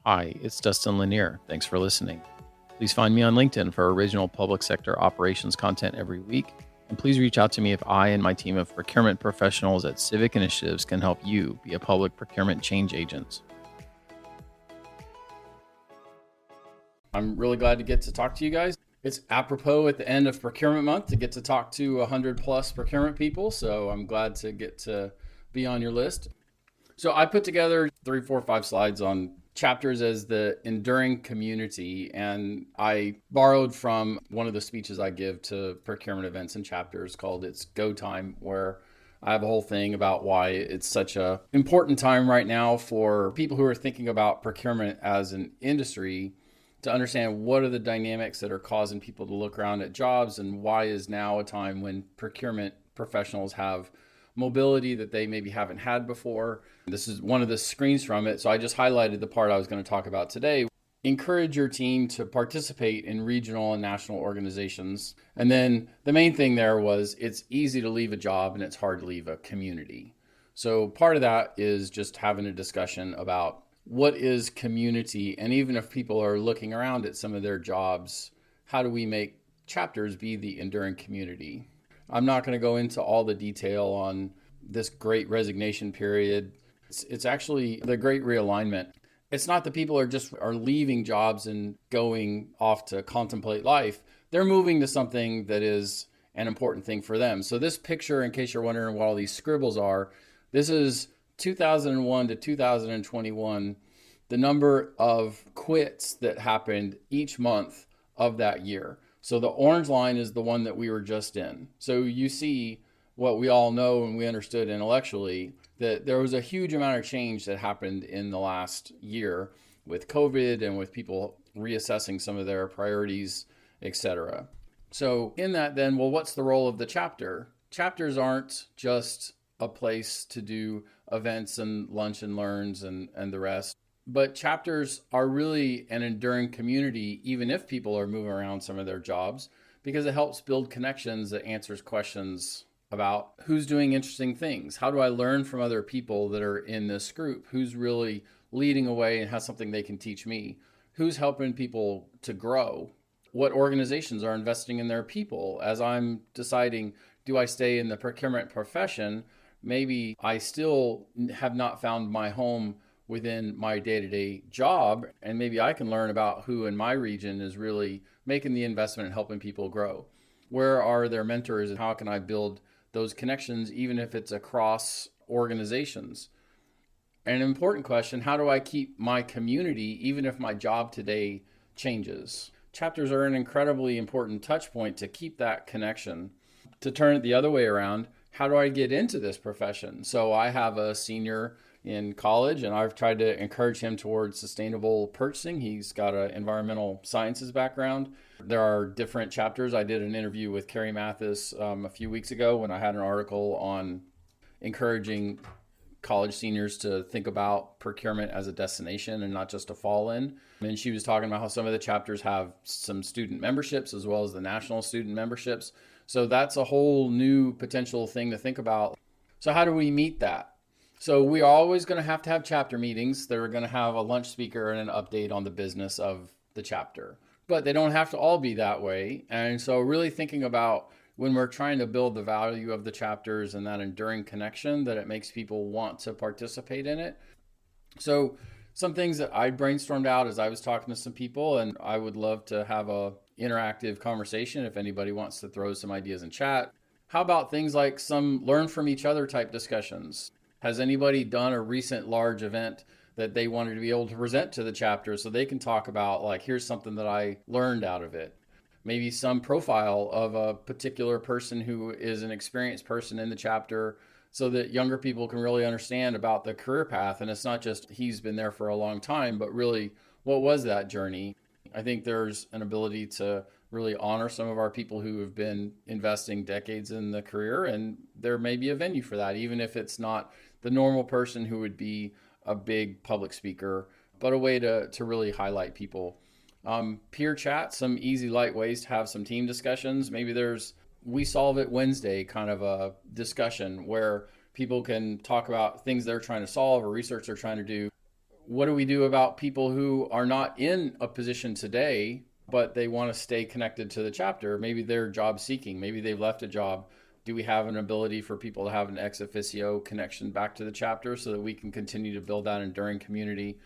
Hi, it's Dustin Lanier. Thanks for listening. Please find me on LinkedIn for original public sector operations content every week. And please reach out to me if I and my team of procurement professionals at Civic Initiatives can help you be a public procurement change agent. I'm really glad to get to talk to you guys. It's apropos at the end of procurement month to get to talk to 100 plus procurement people. So I'm glad to get to be on your list. So I put together 3, 4, 5 slides on chapters as the enduring community. And I borrowed from one of the speeches I give to procurement events and chapters called It's Go Time, where I have a whole thing about why it's such a important time right now for people who are thinking about procurement as an industry to understand what are the dynamics that are causing people to look around at jobs, and why is now a time when procurement professionals have mobility that they maybe haven't had before. This is one of the screens from it. So I just highlighted the part I was going to talk about today. Encourage your team to participate in regional and national organizations. And then the main thing there was it's easy to leave a job and it's hard to leave a community. So part of that is just having a discussion about what is community, and even if people are looking around at some of their jobs, how do we make chapters be the enduring community? I'm not going to go into all the detail on this great resignation period. It's actually the great realignment. It's not that people are leaving jobs and going off to contemplate life. They're moving to something that is an important thing for them. So this picture, in case you're wondering what all these scribbles are, this is 2001 to 2021, the number of quits that happened each month of that year. So the orange line is the one that we were just in. So you see what we all know and we understood intellectually, that there was a huge amount of change that happened in the last year with COVID and with people reassessing some of their priorities, etc. So in that then, well, what's the role of the chapter? Chapters aren't just a place to do events and lunch and learns and the rest. But chapters are really an enduring community, even if people are moving around some of their jobs, because it helps build connections that answers questions about who's doing interesting things. How do I learn from other people that are in this group? Who's really leading away and has something they can teach me? Who's helping people to grow? What organizations are investing in their people? As I'm deciding, do I stay in the procurement profession? Maybe I still have not found my home within my day-to-day job, and maybe I can learn about who in my region is really making the investment and helping people grow. Where are their mentors, and how can I build those connections, even if it's across organizations? And an important question, how do I keep my community even if my job today changes? Chapters are an incredibly important touch point to keep that connection. To turn it the other way around, how do I get into this profession? So I have a senior in college, and I've tried to encourage him towards sustainable purchasing. He's got an environmental sciences background. There are different chapters. I did an interview with Carrie Mathis a few weeks ago when I had an article on encouraging college seniors to think about procurement as a destination and not just a fall in. And she was talking about how some of the chapters have some student memberships as well as the national student memberships. So that's a whole new potential thing to think about. So how do we meet that? So we are always going to have chapter meetings. They're going to have a lunch speaker and an update on the business of the chapter. But they don't have to all be that way. And so really thinking about when we're trying to build the value of the chapters and that enduring connection, that it makes people want to participate in it. So some things that I brainstormed out as I was talking to some people, and I would love to have a interactive conversation if anybody wants to throw some ideas in chat. How about things like some learn from each other type discussions? Has anybody done a recent large event that they wanted to be able to present to the chapter so they can talk about, like, here's something that I learned out of it? Maybe some profile of a particular person who is an experienced person in the chapter so that younger people can really understand about the career path. And it's not just he's been there for a long time, but really what was that journey? I think there's an ability to really honor some of our people who have been investing decades in the career, and there may be a venue for that, even if it's not the normal person who would be a big public speaker, but a way to really highlight people. Peer chat, some easy, light ways to have some team discussions. Maybe there's We Solve It Wednesday kind of a discussion where people can talk about things they're trying to solve or research they're trying to do. what do we do about people who are not in a position today, but they want to stay connected to the chapter? Maybe they're job seeking, maybe they've left a job. Do we have an ability for people to have an ex officio connection back to the chapter so that we can continue to build that enduring community?